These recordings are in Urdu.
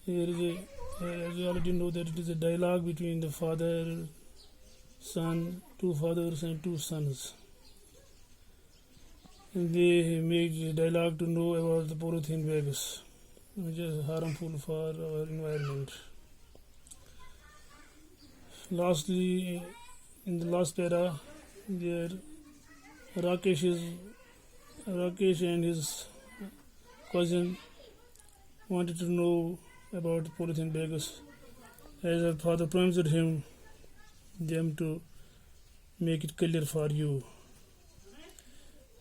Here is as you already know that it is a dialogue between the father, son, two fathers and two sons. And they make a dialogue to know about the polythene bags, which is harmful for our environment. Lastly, in the last para, there Rakesh and his cousin wanted to know about polythene bags, as her father promised them to make it clear for you.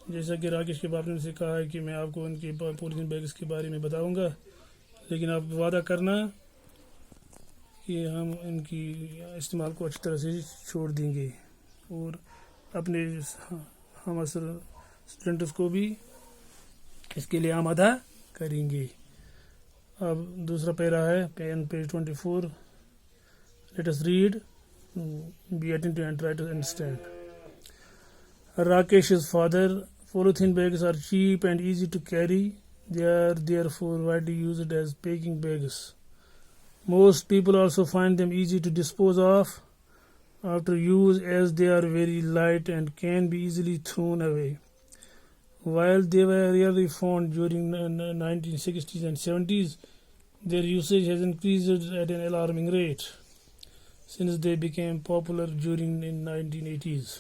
جیسا کہ راکیش کے باپ نے سے کہا ہے کہ میں آپ کو ان کے پولیتھین بیگز کے بارے میں بتاؤں گا، لیکن آپ وعدہ کرنا کہ ہم ان کی استعمال کو اچھی طرح سے چھوڑ دیں گے اور اپنے ہم اثر اسٹوڈنٹس کو بھی اس کے لیے آمادہ کریں گے. اب دوسرا پیرا ہے page 24. Let us read, be attentive and try to understand. Rakesh's father: polythene bags are cheap and easy to carry. They are therefore widely used as packing bags. Most people also find them easy to dispose of after use, as they are very light and can be easily thrown away. While they were rarely found during the 1960s and 70s, their usage has increased at an alarming rate since they became popular during the 1980s.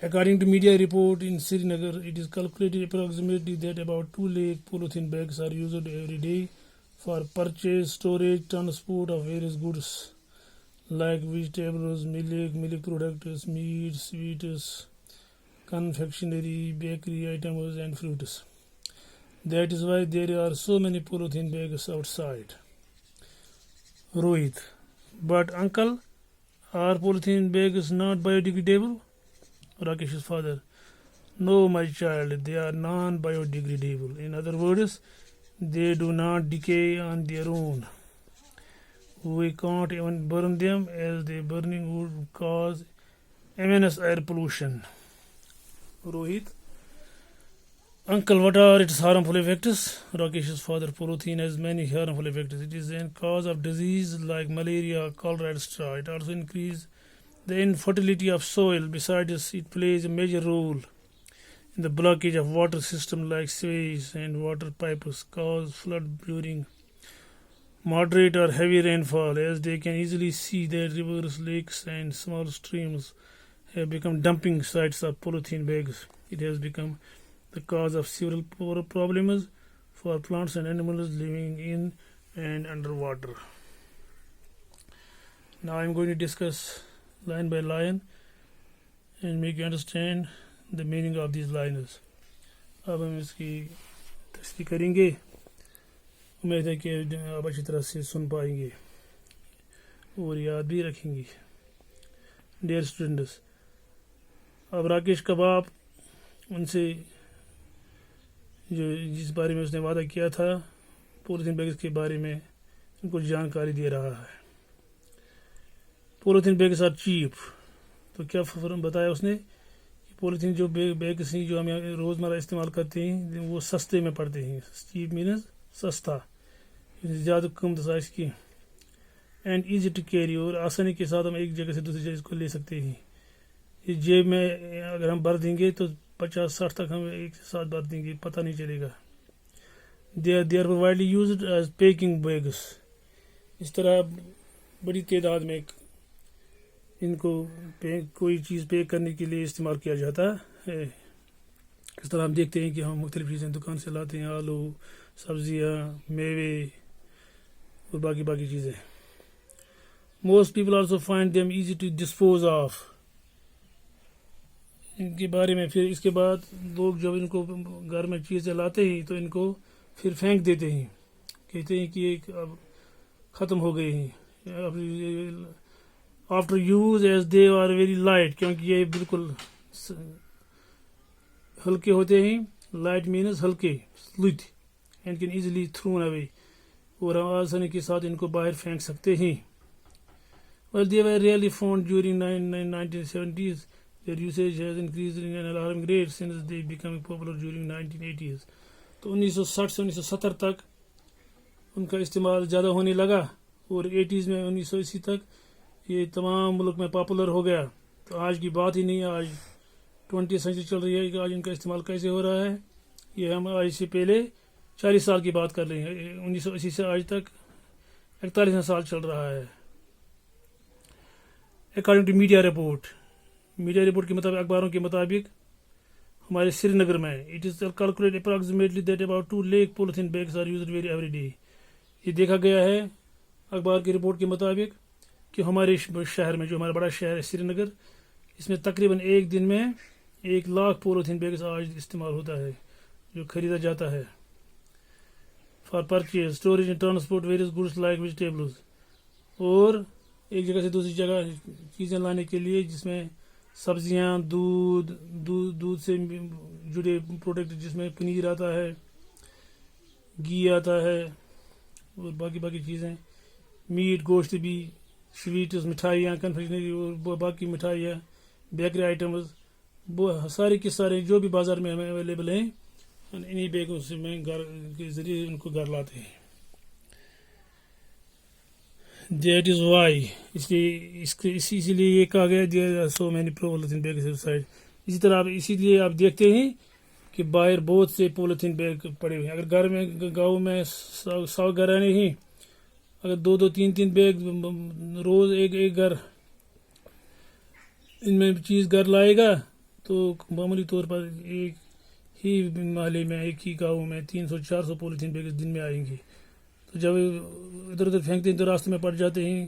According to media report in Srinagar, it is calculated approximately that about 2 lakh polythene bags are used every day for purchase, storage, transport of various goods like vegetables, milk products, meat, sweets, confectionery, bakery items and fruits. That is why there are so many polythene bags outside. Rohit: but uncle, are polythene bags not biodegradable? Rakesh's father: no, my child, they are non-biodegradable. In other words, they do not decay on their own. We can't even burn them, as the burning would cause immense air pollution. Rohit: uncle, what are its harmful effects? Rakesh's father: polythene has many harmful effects. It is a cause of disease like malaria, cholera, etc. It also increases the infertility of soil. Besides, it plays a major role in the blockage of water systems like sewage and water pipes, cause flood during moderate or heavy rainfall, as they can easily see that rivers, lakes and small streams have become dumping sites of polythene bags. It has become the cause of several problems for plants and animals living in and underwater. Now I am going to discuss line by line and make you understand the meaning of these lines. اب ہم اس کی تشریح کریں گے. امید ہے کہ آپ اچھی طرح سے سن پائیں گے اور یاد بھی رکھیں گے. ڈیئر اسٹوڈنٹس، اب راکیش کا باپ ان سے جس بارے میں اس نے وعدہ کیا تھا پولیتھین بیگز کے بارے میں ان کو جانکاری دے رہا ہے. Polythene bags are cheap. تو کیا بتایا اس نے کہ پولیتھین جو بیگز ہیں جو ہم روزمرہ استعمال کرتے ہیں وہ سستے میں پڑتے ہیں. چیپ مینز سستا، زیادہ قیمت اس کی. اینڈ ایزی ٹو کیری، اور آسانی کے ساتھ ہم ایک جگہ سے دوسری جگہ کو لے سکتے ہیں. یہ جیب میں اگر ہم بھر دیں گے تو 50-60 تک ہم ایک ساتھ بھر دیں گے، پتہ نہیں چلے گا. They are widely used as packing bags. اس طرح بڑی تعداد میں ان کو کوئی چیز پیک کرنے کے لیے استعمال کیا جاتا ہے. اس طرح ہم دیکھتے ہیں کہ ہم مختلف چیزیں دکان سے لاتے ہیں، آلو، سبزیاں، میوے اور باقی چیزیں. Most people also find them easy to dispose of. ان کے بارے میں پھر اس کے بعد لوگ جب ان کو گھر میں چیزیں لاتے ہیں تو ان کو پھر پھینک دیتے ہیں، کہتے ہیں کہ یہ اب ختم ہو گئے ہیں. After use as they are very light, کیونکہ یہ بالکل ہلکے ہوتے ہیں. لائٹ مینز ہلکے، slit, and can easily thrown away, اور ہم آسانی کے ساتھ ان کو باہر پھینک سکتے ہیں. While they were rarely found during 1970s, their usage has increased in an alarming rate since they became popular during 1980s. تو 1960 سے 1970 تک ان کا استعمال زیادہ ہونے لگا اور 80s میں 1980 تک یہ تمام ملک میں پاپولر ہو گیا. تو آج کی بات ہی نہیں ہے. آج 20 سینچری چل رہی ہے کہ آج ان کا استعمال کیسے ہو رہا ہے. یہ ہم آج سے پہلے 40 سال کی بات کر رہے ہیں. 1980 سے آج تک 41 سال چل رہا ہے. اکارڈنگ ٹو میڈیا رپورٹ کے مطابق، اخباروں کے مطابق ہمارے سری نگر میں it is calculate approximately that about 2 lakh polythene bags are used very every day. یہ دیکھا گیا ہے اخبار کی رپورٹ کے مطابق کہ ہمارے شہر میں، جو ہمارا بڑا شہر ہے سری نگر، اس میں تقریباً ایک دن میں 1 لاکھ پولیتھین بیگز آج استعمال ہوتا ہے جو خریدا جاتا ہے for purchase storage and transport various goods like vegetables, اور ایک جگہ سے دوسری جگہ چیزیں لانے کے لیے، جس میں سبزیاں، دودھ سے جڑے پروڈکٹ، جس میں پنیر آتا ہے، گھی آتا ہے اور باقی چیزیں، میٹ، گوشت بھی، سویٹس، مٹھائیاں، کنفیکشنری اور باقی مٹھائیاں، بیکری آئٹمز، سارے کے سارے جو بھی بازار میں ہمیں اویلیبل ہیں، انہی بیگوں سے میں گھر کے ذریعے ان کو گھر لاتے ہیں. دیٹ از وائی، اسی لیے یہ کہا گیا so many polythene bags side. اسی طرح اسی لیے آپ دیکھتے ہیں کہ باہر بہت سے پولیتھین بیگ پڑے ہوئے ہیں. اگر گھر میں، گاؤں میں 100 گھر نہیں، اگر 2 3 بیگ روز ایک گھر ان میں چیز گھر لائے گا تو معمولی طور پر ایک ہی محلے میں، ایک ہی گاؤں میں 300 400 پولیتھین بیگ دن میں آئیں گے. تو جب ادھر ادھر پھینکتے ہیں تو راستے میں پڑ جاتے ہیں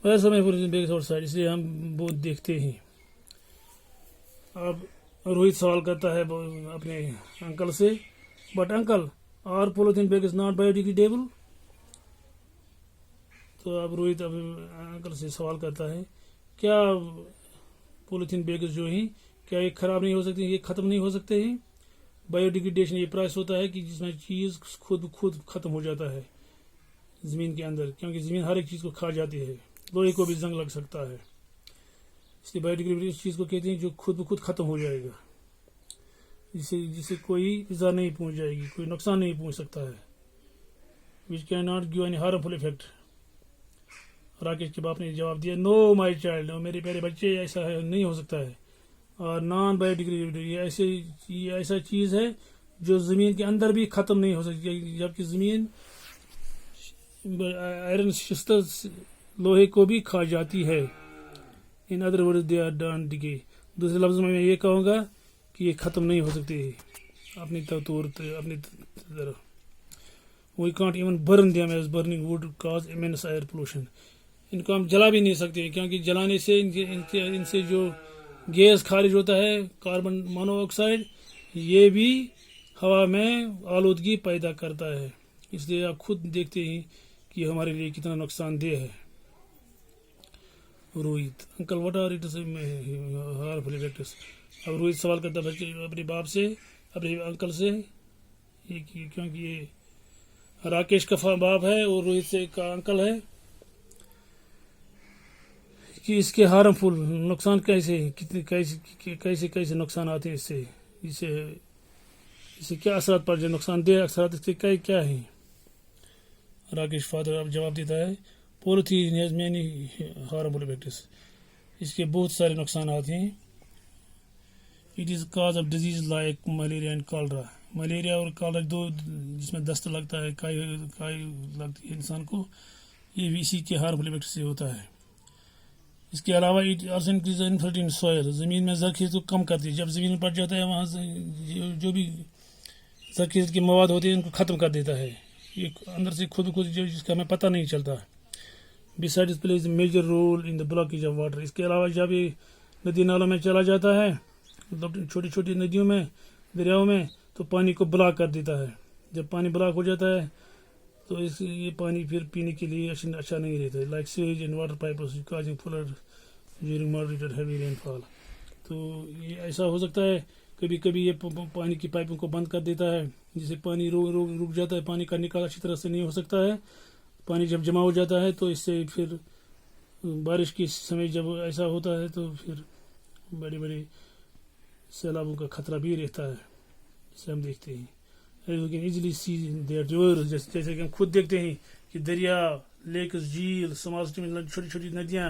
بہت سارے پولیتھین بیگ اور سائڈ، اس لیے ہم بہت دیکھتے ہیں. اب روہت سوال کرتا ہے اپنے انکل سے، but uncle are polythene bag is not biodegradable. تو اب روہت انکل سے سوال کرتا ہے، کیا پولیتھین بیگز جو ہیں کیا یہ خراب نہیں ہو سکتے، یہ ختم نہیں ہو سکتے ہیں؟ بایو ڈیگریڈیشن یہ پروسیس ہوتا ہے کہ جس میں چیز خود ختم ہو جاتا ہے زمین کے اندر، کیونکہ زمین ہر ایک چیز کو کھا جاتی ہے. لوہے کو بھی زنگ لگ سکتا ہے، اس لیے بایو ڈیگریڈیشن اس چیز کو کہتے ہیں جو خود ختم ہو جائے گا، جسے کوئی ایزا نہیں پہنچ جائے گی، کوئی نقصان نہیں پہنچ سکتا ہے. Which can not give any harmful effect. Rakesh کے باپ نے جواب دیا، نو مائی چائلڈ، میرے پیارے بچے، ایسا نہیں ہو سکتا ہے. اور نان بایو ڈیگریڈیبل یہ ایسا چیز ہے جو زمین کے اندر بھی ختم نہیں ہو سکتی، جبکہ زمین آئرن شستر لوہے کو بھی کھا جاتی ہے. In other words they are don't decay. دوسرے لفظوں میں یہ کہوں گا کہ یہ ختم نہیں ہو سکتے اپنی طرف. We can't even burn them as burning wood cause immense air pollution. ان کو ہم جلا بھی نہیں سکتے کیونکہ جلانے سے ان سے جو گیس خارج ہوتا ہے، کاربن مونو آکسائڈ، یہ بھی ہوا میں آلودگی پیدا کرتا ہے. اس لیے آپ خود دیکھتے ہیں کہ یہ ہمارے لیے کتنا نقصان دہ ہے. Rohit, uncle what are it harmful effects. اب روہت سوال کرتا بچے اپنے باپ سے، اپنے انکل سے، کیونکہ یہ راکیش کا باپ ہے اور روہت سے کا انکل ہے، کہ اس کے ہارمفل نقصان کیسے نقصان آتے ہیں، اس سے کیا اثرات پڑ جائے، نقصان دہ اثرات اس کے کیا ہیں. راکیش فادر اب جواب دیتا ہے، polythene has many harmful effects. اس کے بہت سارے نقصانات ہیں. It is cause of disease like malaria and cholera. Malaria اور کالرا دو جس میں دست لگتا ہے، کائی لگتی ہے انسان کو، یہ بھی اسی کے ہارمفل افیکٹ سے ہوتا ہے. اس کے علاوہ it also increase infertility in soil. زمین میں زرخیز کو کم کرتی ہے. جب زمین میں پڑ جاتا ہے وہاں سے جو بھی زرخیز کے مواد ہوتے ہیں ان کو ختم کر دیتا ہے. یہ اندر سے خود جس کا ہمیں پتہ نہیں چلتا. Besides it plays a major role in the blockage of water. اس کے علاوہ جب یہ ندی نالوں میں چلا جاتا ہے، مطلب چھوٹی چھوٹی ندیوں میں، دریاؤں میں، تو پانی کو بلاک کر دیتا ہے. جب پانی بلاک ہو جاتا ہے تو یہ پانی پھر پینے کے لیے اچھا نہیں رہتا ہے. Like sewage and water pipes causing flood during moderated heavy rainfall. تو یہ ایسا ہو سکتا ہے کبھی کبھی یہ پانی کی پائپوں کو بند کر دیتا ہے، جس سے پانی رک جاتا ہے. پانی کا نکال اچھی طرح سے نہیں ہو سکتا ہے. پانی جب جمع ہو جاتا ہے تو اس سے پھر بارش کے سمے جب ایسا ہوتا ہے تو پھر بڑے بڑے سیلابوں کا خطرہ بھی رہتا ہے. اسے ہم دیکھتے ہیں. You can easily see their rivers, جیسے کہ ہم خود دیکھتے ہیں کہ دریا, لیکس, جھیل, small streams, چھوٹی چھوٹی ندیاں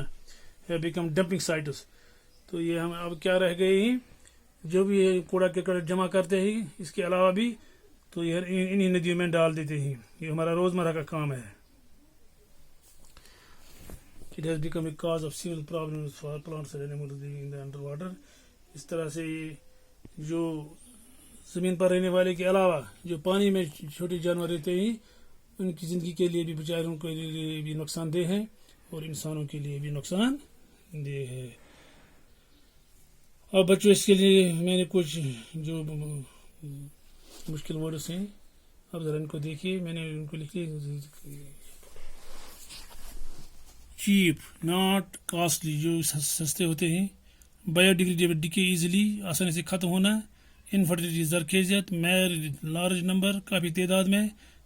have become dumping sites. تو یہ ہم اب کیا رہ گئے ہیں, جو بھی کوڑا کرکٹ جمع کرتے ہیں اس کے علاوہ بھی تو یہ انہی ندیوں میں ڈال دیتے ہیں. یہ ہمارا روزمرہ کا کام ہے. It has become a cause of serious problems for plants and animals living in the underwater. اس طرح سے جو زمین پر رہنے والے کے علاوہ جو پانی میں چھوٹے جانور رہتے ہیں ان کی زندگی کے لیے بھی بیچاروں کے لیے بھی نقصان دہ ہے اور انسانوں کے لیے بھی نقصان دہ ہے. اب بچوں اس کے لیے میں نے کچھ جو مشکل ورڈز ہیں اب ذرا ان کو دیکھیے. میں نے ان کو لکھی چیپ, ناٹ کاسٹلی, جو سستے ہوتے ہیں. بایو ڈیگریڈیبل, ڈکے ایزیلی, آسانی سے ختم ہونا. انفرٹیلیٹی, زرخیزیت. لارج نمبر, کافی تعداد میں.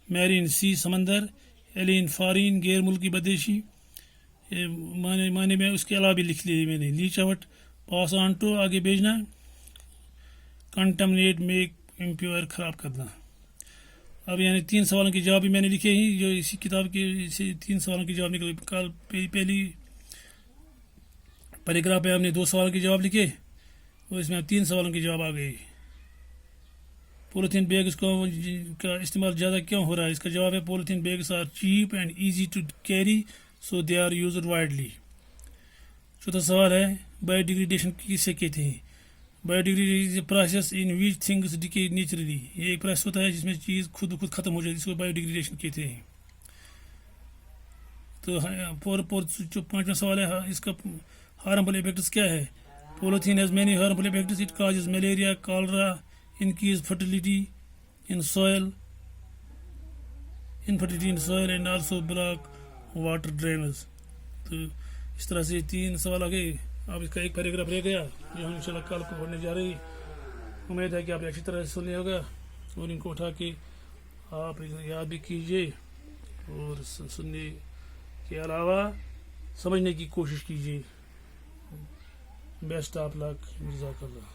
میرین, سی, سمندر. ایلین, فارین, غیر ملکی بدیشی. معنی میں اس کے علاوہ بھی لکھ لیے میں نے. Leach out, pass on to, آگے بھیجنا. کنٹمنیٹ, میک امپیور, خراب کرنا. اب یعنی 3 سوالوں کے جواب بھی میں نے لکھے ہیں جو اسی کتاب کے 3 سوالوں کے جواب نکلے. کل پہلی پیراگراف پہ ہم نے 2 سوالوں کے جواب لکھے اور اس میں 3 سوالوں کے جواب آ گئے. پولیتھین بیگز کا استعمال زیادہ کیوں ہو رہا ہے؟ اس کا جواب ہے polythene bags are cheap and easy to carry so they are used widely. چوتھا سوال ہے بایو ڈیگریڈیشن کسے کہتے ہیں؟ Biodegradation is a process in which things decay naturally. یہ ایک پروسیس ہوتا ہے جس میں چیز خود بخود ختم ہو جائے, جس کو بایو ڈیگریڈیشن کہتے ہیں. تو 5واں سوال ہے اس کا ہارمفل افیکٹس کیا ہے؟ Polythene has many harmful effects. It causes malaria, cholera, increase fertility in soil and also block water drains. تو اس طرح سے 3 سوال آ گئے. اب اس کا ایک پیراگراف رہ گیا جو ہم انشاءاللہ کل کو پڑھنے جا رہے ہیں. امید ہے کہ آپ نے اچھی طرح سے سن لیا ہوگا اور ان کو اٹھا کے آپ یاد بھی کیجیے اور سننے کے علاوہ سمجھنے کی کوشش کیجیے. بیسٹ آف لک. جزاک اللہ.